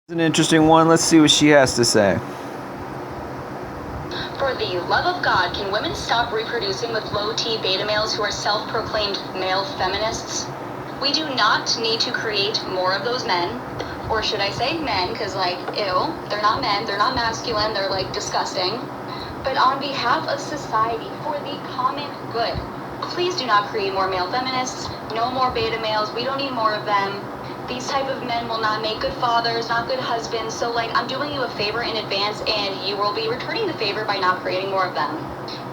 An interesting one. Let's see what she has to say. For the love of God, can women stop reproducing with low T beta males who are self-proclaimed male feminists? We do not need to create more of those men, or should I say men, because ew, they're not men, they're not masculine, they're disgusting. But on behalf of society, for the common good, please do not create more male feminists, no more beta males, we don't need more of them. These type of men will not make good fathers, not good husbands, so I'm doing you a favor in advance, and you will be returning the favor by not creating more of them.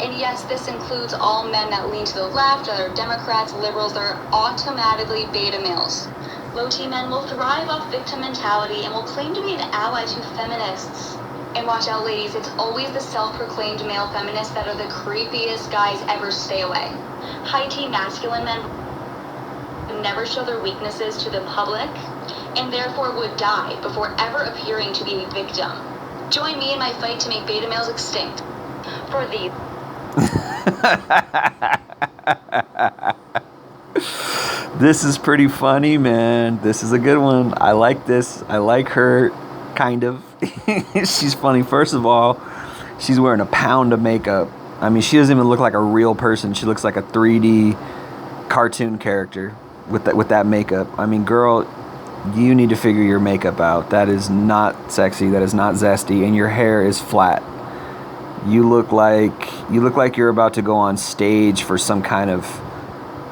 And yes, this includes all men that lean to the left, that are Democrats, liberals, that are automatically beta males. Low T men will thrive off victim mentality and will claim to be an ally to feminists. And watch out, ladies, it's always the self-proclaimed male feminists that are the creepiest guys ever. Stay away. High T masculine men never show their weaknesses to the public, and therefore would die before ever appearing to be a victim. Join me in my fight to make beta males extinct. For the... This is pretty funny, man. This is a good one. I like this. I like her, kind of. She's funny. First of all, she's wearing a pound of makeup. I mean, she doesn't even look like a real person. She looks like a 3D cartoon character with that makeup. I mean, girl, you need to figure your makeup out. That is not sexy. That is not zesty. And your hair is flat. You look like you're about to go on stage for some kind of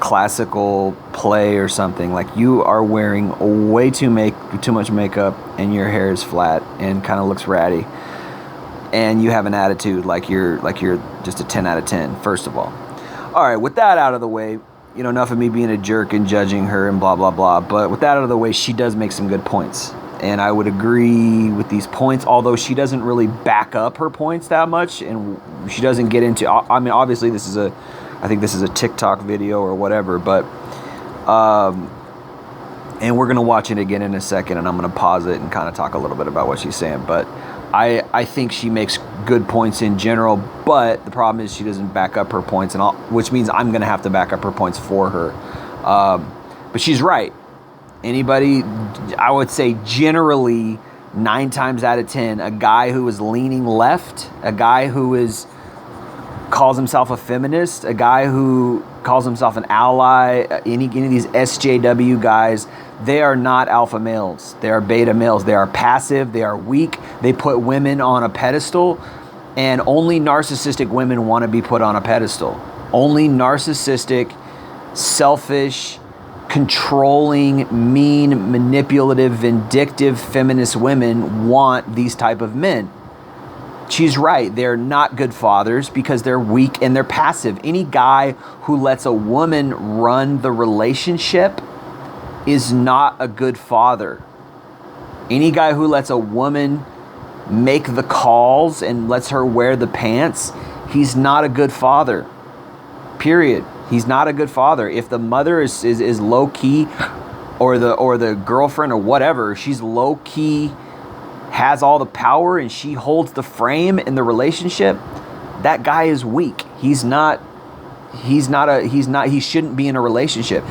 classical play or something. Like, you are wearing way too much makeup, and your hair is flat and kind of looks ratty. And you have an attitude like you're just a 10 out of 10, first of all. All right, with that out of the way, enough of me being a jerk and judging her and blah, blah, blah. But with that out of the way, she does make some good points. And I would agree with these points, although she doesn't really back up her points that much. And she doesn't get into, I mean, obviously I think this is a TikTok video or whatever. But, and we're going to watch it again in a second. And I'm going to pause it and kind of talk a little bit about what she's saying. But I think she makes good points in general, but the problem is she doesn't back up her points, which means I'm going to have to back up her points for her. But she's right. Anybody, I would say generally 9 times out of 10, a guy who is leaning left, a guy who calls himself a feminist, a guy who calls himself an ally, any of these SJW guys, they are not alpha males. They are beta males. They are passive. They are weak. They put women on a pedestal, and only narcissistic women want to be put on a pedestal. Only narcissistic, selfish, controlling, mean, manipulative, vindictive, feminist women want these type of men. She's right. They're not good fathers because they're weak and they're passive. Any guy who lets a woman run the relationship is not a good father. Any guy who lets a woman make the calls and lets her wear the pants, he's not a good father. Period. He's not a good father. If the mother is low key, or the girlfriend or whatever, she's low key, has all the power, and she holds the frame in the relationship, that guy is weak. He shouldn't be in a relationship.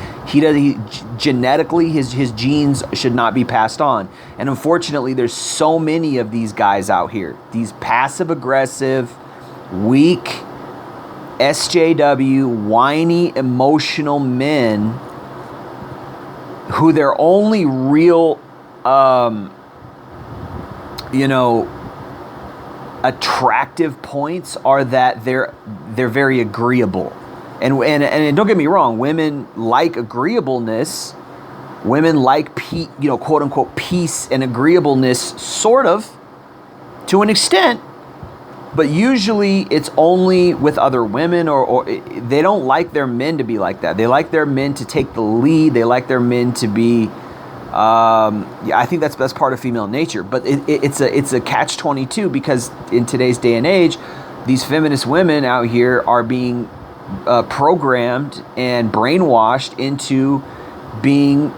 Genetically, his genes should not be passed on. And unfortunately, there's so many of these guys out here, these passive aggressive, weak, SJW, whiny, emotional men who their only real attractive points are that they're very agreeable. And don't get me wrong, women like agreeableness. Women like quote unquote peace and agreeableness, sort of, to an extent. But usually it's only with other women, or they don't like their men to be like that. They like their men to take the lead. They like their men to be, I think that's part of female nature. But it's a catch-22, because in today's day and age, these feminist women out here are being programmed and brainwashed into being,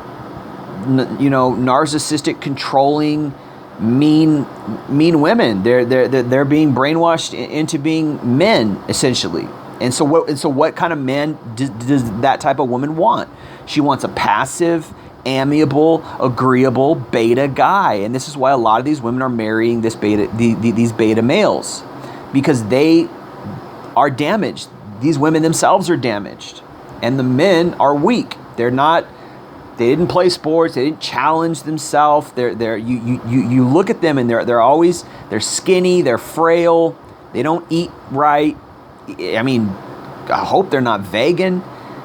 narcissistic, controlling, mean women. They're being brainwashed into being men, essentially. And so what kind of man does that type of woman want? She wants a passive, amiable, agreeable beta guy. And this is why a lot of these women are marrying these beta males, because they are damaged. These women themselves are damaged, and the men are weak. They didn't play sports. They didn't challenge themselves. You look at them and they're skinny. They're frail. They don't eat right. I mean, I hope they're not vegan,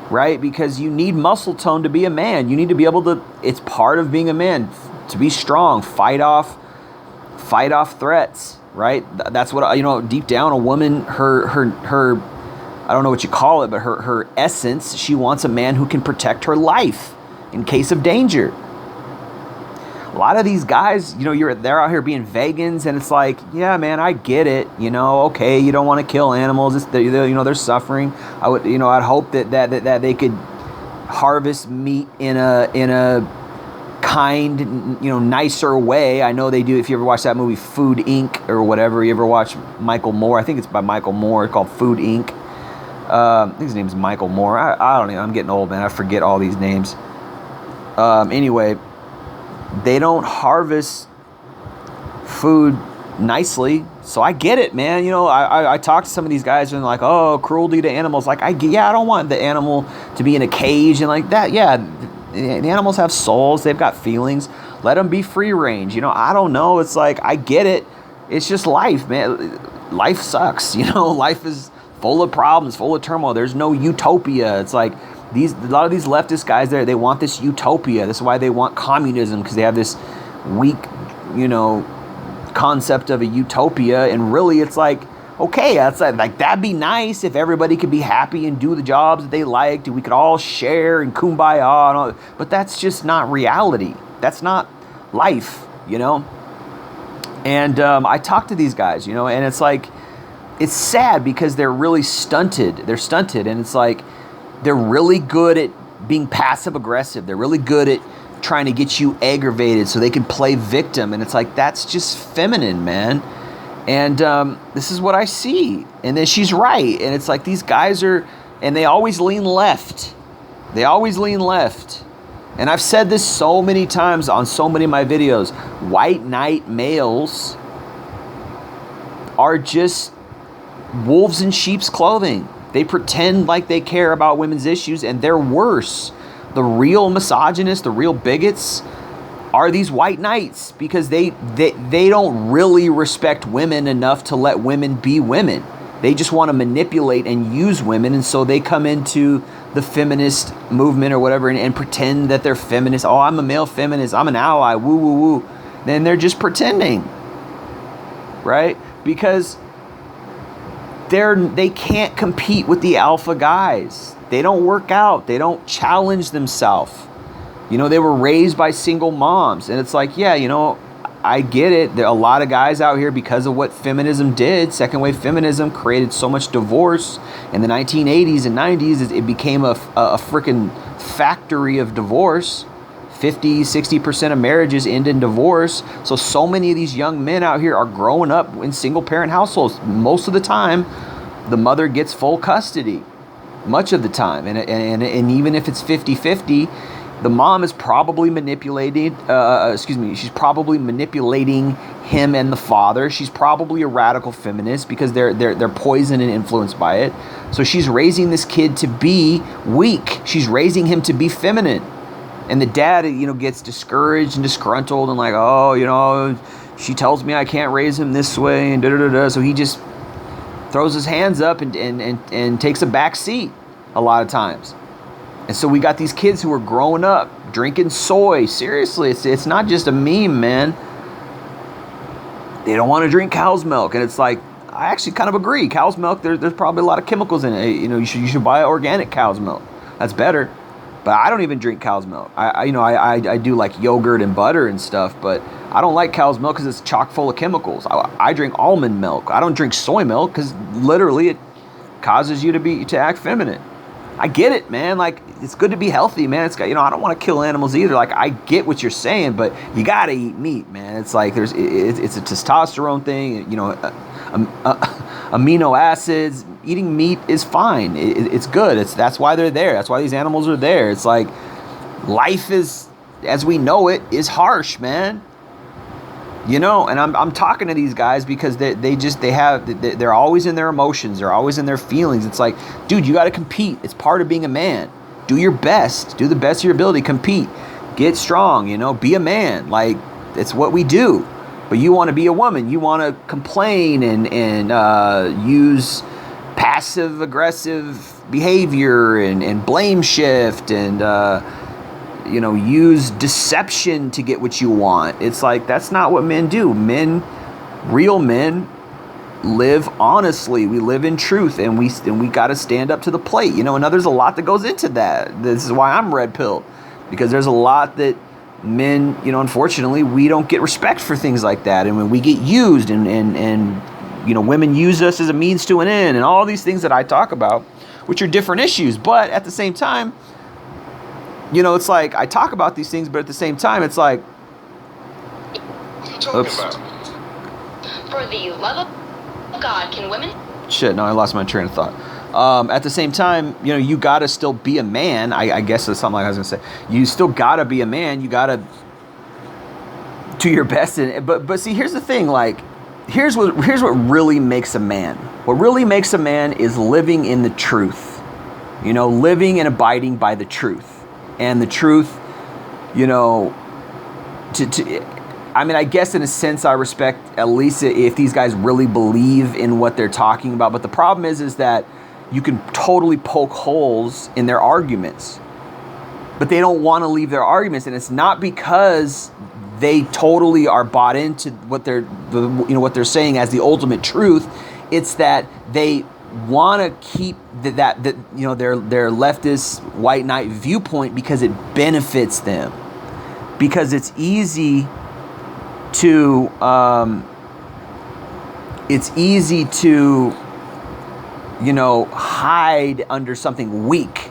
right? Because you need muscle tone to be a man. You need to be able to. It's part of being a man to be strong, fight off threats, right? That's what deep down, a woman, her I don't know what you call it, but her essence, she wants a man who can protect her life in case of danger. A lot of these guys, they're out here being vegans, and it's like, yeah, man, I get it. Okay, you don't want to kill animals. They're suffering. I'd hope that they could harvest meat in a kind, nicer way. I know they do. If you ever watch that movie Food Inc. or whatever, you ever watch Michael Moore? I think it's by Michael Moore. It's called Food Inc. I think his name is Michael Moore. I don't know. I'm getting old, man. I forget all these names. Anyway, they don't harvest food nicely, so I get it, man. I talk to some of these guys and they're like, oh, cruelty to animals. Like, I don't want the animal to be in a cage and like that. Yeah, the animals have souls. They've got feelings. Let them be free range. I don't know. It's like, I get it. It's just life, man. Life sucks. Life is full of problems, full of turmoil. There's no utopia. It's like a lot of these leftist guys there, they want this utopia. This is why they want communism, because they have this weak, concept of a utopia. And really, it's like, okay, that's like that'd be nice if everybody could be happy and do the jobs that they liked, and we could all share and kumbaya and all. But that's just not reality. That's not life, And I talk to these guys, and it's like, it's sad because they're really stunted. They're stunted, and it's like they're really good at being passive aggressive. They're really good at trying to get you aggravated so they can play victim, and it's like, that's just feminine, man. And this is what I see. And then she's right, and it's like these guys and they always lean left. They always lean left. And I've said this so many times on so many of my videos. White knight males are just wolves in sheep's clothing. They pretend like they care about women's issues, and they're worse. The real misogynists, the real bigots are these white knights, because they don't really respect women enough to let women be women. They just want to manipulate and use women, and so they come into the feminist movement or whatever and pretend that they're feminists. Oh, I'm a male feminist. I'm an ally. Woo, woo, woo. Then they're just pretending, right? Because they can't compete with the alpha guys. They don't work out. They don't challenge themselves. They were raised by single moms. And it's like, yeah, I get it. There are a lot of guys out here, because of what feminism did. Second wave feminism created so much divorce. In the 1980s and 90s, it became a freaking factory of divorce. 50-60% of marriages end in divorce. So many of these young men out here are growing up in single parent households. Most of the time, the mother gets full custody. Much of the time. And even if it's 50-50, the mom is probably she's probably manipulating him and the father. She's probably a radical feminist, because they're poisoned and influenced by it. So she's raising this kid to be weak. She's raising him to be feminine. And the dad, gets discouraged and disgruntled and like, oh, she tells me I can't raise him this way and da-da-da-da. So he just throws his hands up and takes a back seat a lot of times. And so we got these kids who are growing up drinking soy. Seriously, it's not just a meme, man. They don't want to drink cow's milk. And it's like, I actually kind of agree. Cow's milk, there's probably a lot of chemicals in it. You should buy organic cow's milk. That's better. But I don't even drink cow's milk. I do like yogurt and butter and stuff, but I don't like cow's milk because it's chock full of chemicals. I drink almond milk. I don't drink soy milk because literally it causes you to act feminine. I get it, man. Like, it's good to be healthy, man. It's got, I don't want to kill animals either. Like, I get what you're saying, but you gotta eat meat, man. It's like it's a testosterone thing. Amino acids. Eating meat is fine. It's good. That's why they're there. That's why these animals are there. It's like life is as we know it, is harsh, man. You know, and I'm talking to these guys because they're always in their emotions. They're always in their feelings. It's like, dude, you got to compete. It's part of being a man. Do your best. Do the best of your ability. Compete. Get strong, you know, be a man. Like, it's what we do. But you want to be a woman. You want to complain and use passive aggressive behavior and blame shift and you know, use deception to get what you want. It's like, that's not what men do. Real men live honestly. We live in truth, and we got to stand up to the plate, you know. And there's a lot that goes into that. This is why I'm red pilled, because there's a lot that men, you know, unfortunately, we don't get respect for things like that. And when we get used and you know, women use us as a means to an end and all these things that I talk about, which are different issues. But at the same time, you know, it's like I talk about these things, but at the same time, it's like, oops. For the love of God, can women? Shit, no, I lost my train of thought. At the same time, you know, you gotta still be a man. I guess that's something like I was gonna say. You still gotta be a man. You gotta do your best. But see, here's the thing. Like, here's what really makes a man. What really makes a man is living in the truth. You know, living and abiding by the truth. And the truth, you know, I mean, I guess in a sense I respect at least if these guys really believe in what they're talking about. But the problem is that you can totally poke holes in their arguments. But they don't want to leave their arguments. And it's not because they totally are bought into what they're saying as the ultimate truth. It's that they want to keep that you know, their leftist white knight viewpoint because it benefits them, because it's easy to you know, hide under something weak,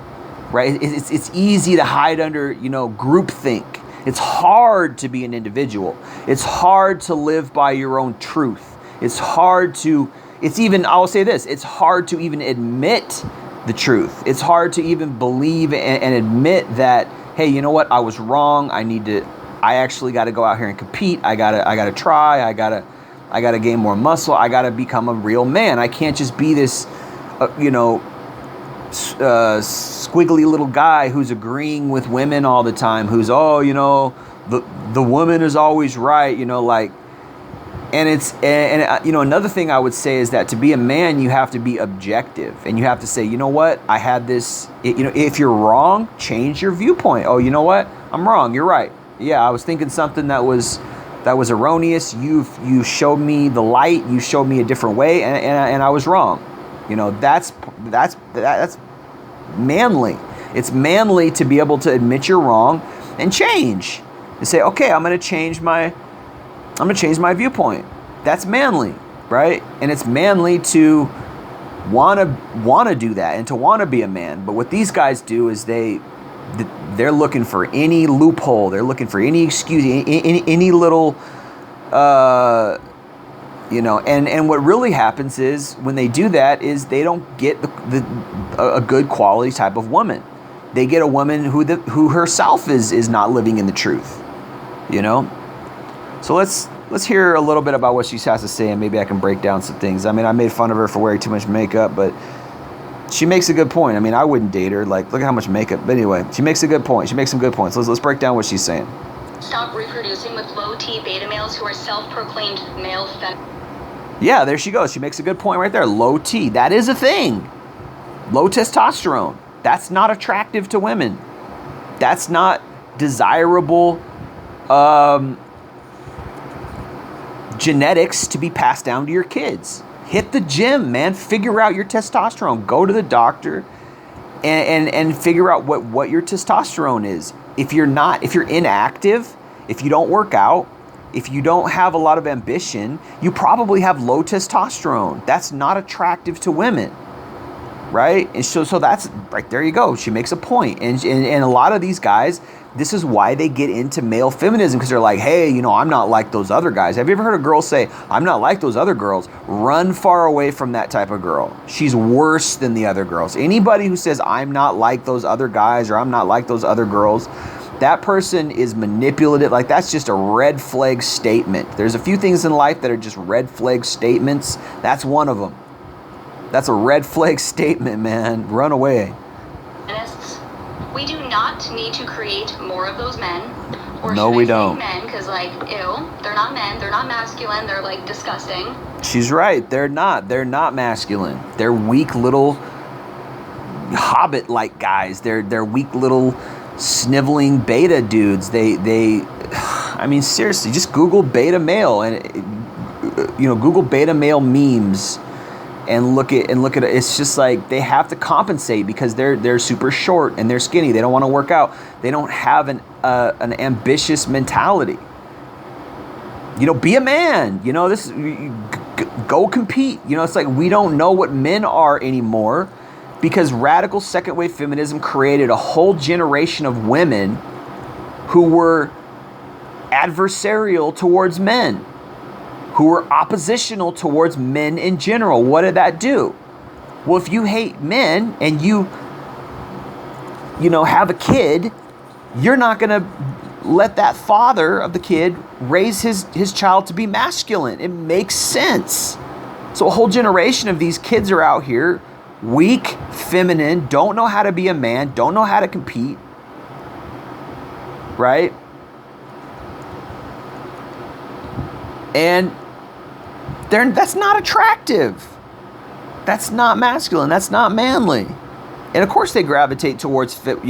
right? It's easy to hide under, you know, groupthink. It's hard to be an individual. It's hard to live by your own truth. It's hard to I'll say this, it's hard to even admit the truth. It's hard to even believe and admit that, hey, you know what? I was wrong. I actually got to go out here and compete. I got to try. I got to gain more muscle. I got to become a real man. I can't just be this, you know, squiggly little guy who's agreeing with women all the time, who's, oh, you know, the woman is always right, you know, like. And you know, another thing I would say is that to be a man, you have to be objective, and you have to say, you know what, I had this, you know, if you're wrong, change your viewpoint. Oh, you know what, I'm wrong. You're right. Yeah, I was thinking something that was erroneous. You showed me the light. You showed me a different way, and I was wrong. You know, that's manly. It's manly to be able to admit you're wrong and change. And say, okay, I'm going to change my viewpoint. That's manly, right? And it's manly to want to do that and to want to be a man. But what these guys do is they're looking for any loophole. They're looking for any excuse, any little, you know. And what really happens is when they do that is they don't get a good quality type of woman. They get a woman who herself is not living in the truth, you know. So let's hear a little bit about what she has to say, and maybe I can break down some things. I mean, I made fun of her for wearing too much makeup, but she makes a good point. I mean, I wouldn't date her. Like, look at how much makeup. But anyway, she makes a good point. She makes some good points. Let's break down what she's saying. Stop reproducing with low T beta males who are self-proclaimed male feminists. Yeah, there she goes. She makes a good point right there. Low T. That is a thing. Low testosterone. That's not attractive to women. That's not desirable genetics to be passed down to your kids. Hit the gym, man. Figure out your testosterone. Go to the doctor and figure out what your testosterone is. If you're inactive, if you don't work out, if you don't have a lot of ambition, you probably have low testosterone. That's not attractive to women, right? And so that's right there. You go. She makes a point. And a lot of these guys, this is why they get into male feminism, because they're like, hey, you know, I'm not like those other guys. Have you ever heard a girl say, I'm not like those other girls? Run far away from that type of girl. She's worse than the other girls. Anybody who says, I'm not like those other guys or I'm not like those other girls, That person is manipulative. Like, that's just a red flag statement. There's a few things in life that are just red flag statements. That's one of them. That's a red flag statement, man. Run away. We do not need to create more of those men. Or no, we don't. Men, because, like, ew, they're not men. They're not masculine. They're, like, disgusting. She's right. They're not. They're not masculine. They're weak little hobbit-like guys. They're weak little sniveling beta dudes. I mean, seriously, just Google beta male and Google beta male memes and look at it. It's just like they have to compensate because they're super short and they're skinny. They don't want to work out. They don't have an ambitious mentality. Be a man. Go compete. It's like we don't know what men are anymore. Because radical second wave feminism created a whole generation of women who were adversarial towards men, who were oppositional towards men in general. What did that do? Well, if you hate men and you have a kid, you're not going to let that father of the kid raise his child to be masculine. It makes sense. So a whole generation of these kids are out here weak, feminine, don't know how to be a man, don't know how to compete, right? And that's not attractive. That's not masculine. That's not manly. And of course they gravitate towards, I'm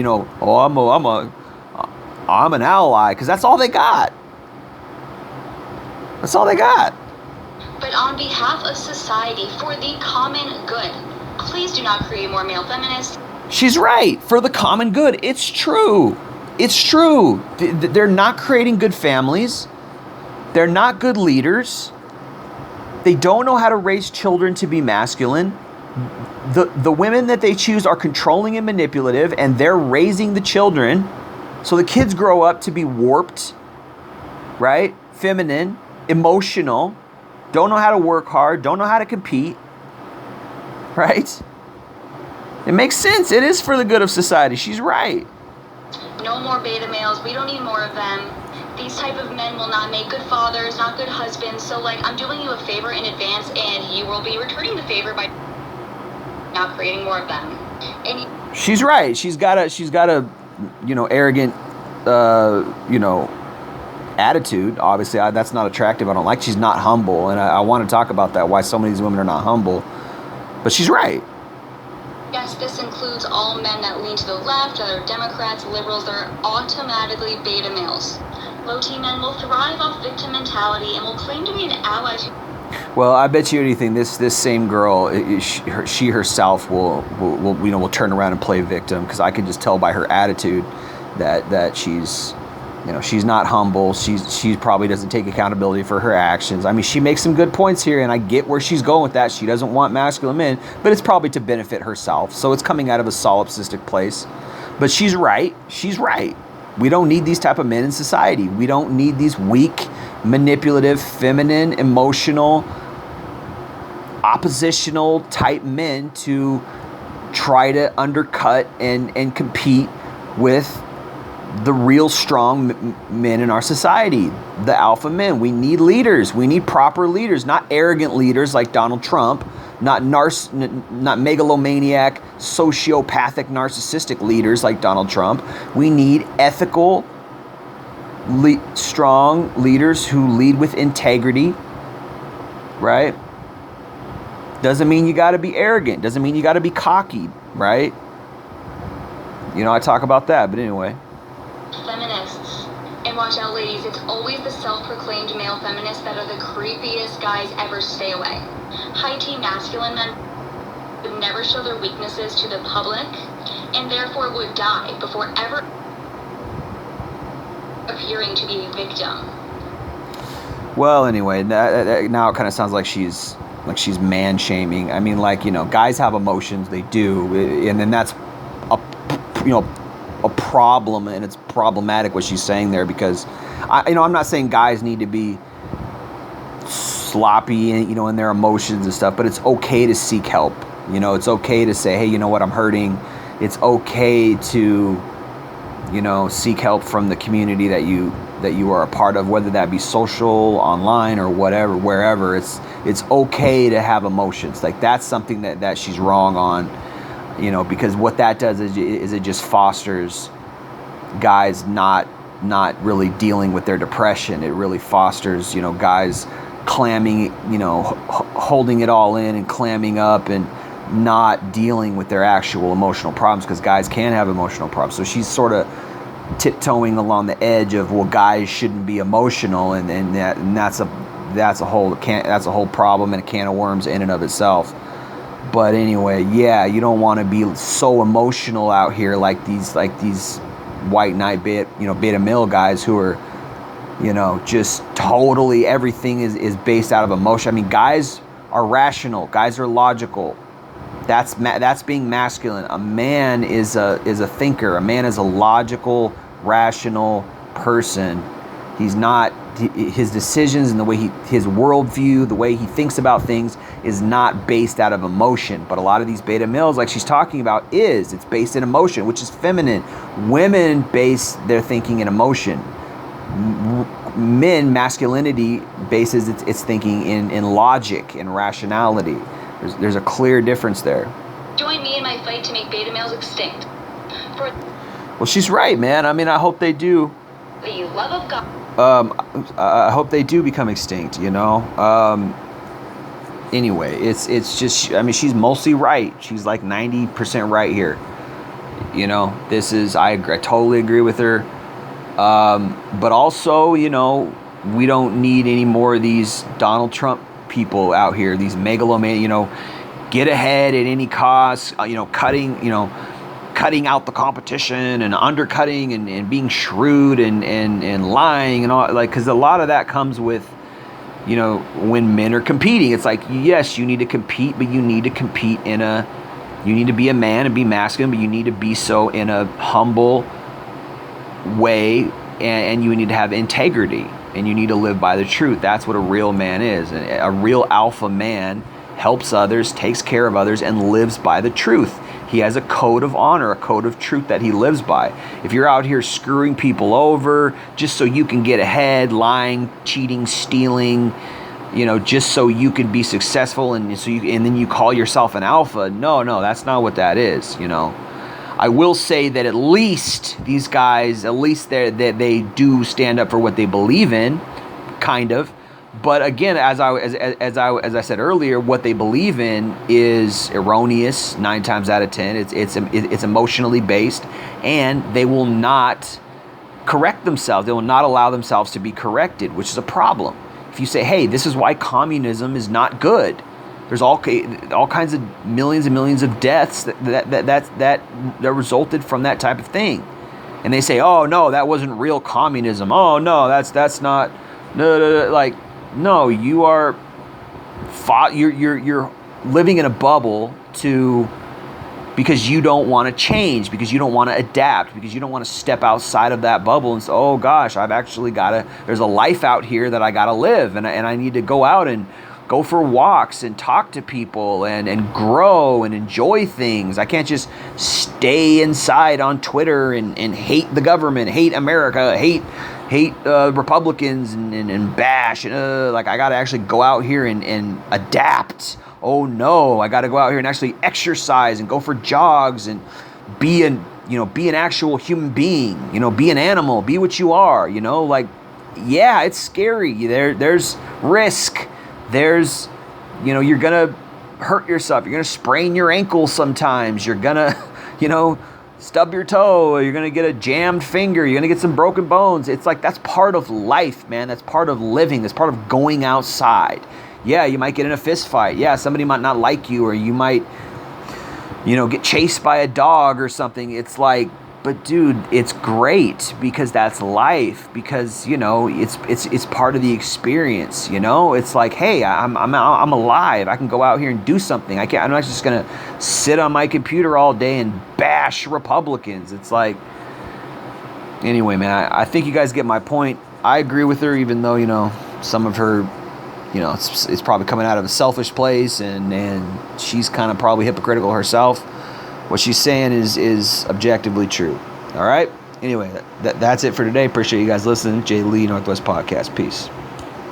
an ally, because that's all they got. That's all they got. But on behalf of society, for the common good, please do not create more male feminists. She's right. For the common good. It's true. It's true. They're not creating good families. They're not good leaders. They don't know how to raise children to be masculine. The women that they choose are controlling and manipulative, and they're raising the children. So the kids grow up to be warped, right? Feminine, emotional, don't know how to work hard, don't know how to compete. Right? It makes sense. It is for the good of society. She's right. No more beta males. We don't need more of them. These type of men will not make good fathers, not good husbands. So, like, I'm doing you a favor in advance, and you will be returning the favor by not creating more of them. And she's right. She's got a arrogant, attitude. Obviously, that's not attractive. I don't like. She's not humble, and I want to talk about that. Why so many of these women are not humble. But she's right. Yes, this includes all men that lean to the left, that are Democrats, liberals, that are automatically beta males. Low T men will thrive off victim mentality and will claim to be an ally to... Well, I bet you anything, this same girl, she herself will turn around and play victim, because I can just tell by her attitude that she's... she's not humble. She probably doesn't take accountability for her actions. I mean, she makes some good points here, and I get where she's going with that. She doesn't want masculine men, but it's probably to benefit herself. So it's coming out of a solipsistic place. But she's right. She's right. We don't need these type of men in society. We don't need these weak, manipulative, feminine, emotional, oppositional type men to try to undercut and compete with the real strong men in our society, the alpha men. We need leaders. We need proper leaders, not arrogant leaders like Donald Trump, not megalomaniac, sociopathic, narcissistic leaders like Donald Trump. We need ethical, strong leaders who lead with integrity, right? Doesn't mean you got to be arrogant. Doesn't mean you got to be cocky, right? I talk about that, but anyway. Feminists. And watch out, ladies, it's always the self-proclaimed male feminists that are the creepiest guys ever. Stay away. High-T masculine men would never show their weaknesses to the public, and therefore would die before ever appearing to be a victim. Well, anyway, now it kind of sounds like she's man-shaming. I mean, guys have emotions, they do, and then that's a problem, and it's problematic what she's saying there, because I'm not saying guys need to be sloppy in their emotions and stuff, but it's okay to seek help. It's okay to say, hey, you know what, I'm hurting. It's okay to seek help from the community that you are a part of, whether that be social, online, or whatever, wherever. It's okay to have emotions. Like, that's something that she's wrong on, because what that does is it just fosters guys not really dealing with their depression. It really fosters, guys clamming, holding it all in and clamming up and not dealing with their actual emotional problems, because guys can have emotional problems. So she's sort of tiptoeing along the edge of, well, guys shouldn't be emotional, and that's a whole problem and a can of worms in and of itself. But anyway, yeah, you don't want to be so emotional out here like these white knight beta male guys who are, just totally everything is based out of emotion. I mean, guys are rational, guys are logical. That's being masculine. A man is a thinker. A man is a logical, rational person. He's not, his decisions and the way his worldview, the way he thinks about things is not based out of emotion. But a lot of these beta males, like she's talking about, it's based in emotion, which is feminine. Women base their thinking in emotion. Men, masculinity bases its thinking in logic and rationality. There's a clear difference there. Join me in my fight to make beta males extinct. Well, she's right, man. I mean, I hope they do. The love of God. I hope they do become extinct, Anyway, it's just, I mean, she's mostly right. She's like 90% right here. I totally agree with her. But also, we don't need any more of these Donald Trump people out here, these megalomaniacs, get ahead at any cost, cutting out the competition and undercutting and being shrewd and lying and all, like, because a lot of that comes with, when men are competing. It's like, yes, you need to compete, but you need to compete you need to be a man and be masculine, but you need to be so in a humble way, and you need to have integrity, and you need to live by the truth. That's what a real man is. A real alpha man helps others, takes care of others, and lives by the truth. He has a code of honor, a code of truth that he lives by. If you're out here screwing people over just so you can get ahead, lying, cheating, stealing, just so you can be successful, and then you call yourself an alpha, no, that's not what that is. I will say that at least these guys, they do stand up for what they believe in, kind of. But again, as I said earlier, what they believe in is erroneous 9 times out of 10. It's emotionally based, and they will not correct themselves. They will not allow themselves to be corrected, which is a problem. If you say, hey, this is why communism is not good. There's all kinds of millions and millions of deaths that resulted from that type of thing, and they say, "Oh no, that wasn't real communism. Oh no, that's not." No, like, no, you're living in a bubble because you don't want to change, because you don't want to adapt, because you don't want to step outside of that bubble and say, "Oh gosh, I've actually there's a life out here that I got to live, and I need to go out and go for walks and talk to people and grow and enjoy things. I can't just stay inside on Twitter and hate the government, hate America, hate Republicans and bash. Like, I got to actually go out here and adapt. Oh no, I got to go out here and actually exercise and go for jogs and be an actual human being. Be an animal. Be what you are. Like, yeah, it's scary. There's risk. There's, you're going to hurt yourself. You're going to sprain your ankle sometimes. You're going to, stub your toe. You're going to get a jammed finger. You're going to get some broken bones. It's like, that's part of life, man. That's part of living. That's part of going outside. Yeah, you might get in a fist fight. Yeah, somebody might not like you, or you might, get chased by a dog or something. It's like, but dude, it's great because that's life. Because it's part of the experience. It's like, hey, I'm alive. I can go out here and do something. I'm not just gonna sit on my computer all day and bash Republicans. It's like, anyway, man. I think you guys get my point. I agree with her, even though some of her, it's probably coming out of a selfish place, and she's kind of probably hypocritical herself. What she's saying is objectively true. All right? Anyway, that's it for today. Appreciate you guys listening. Jay Lee, Northwest Podcast. Peace.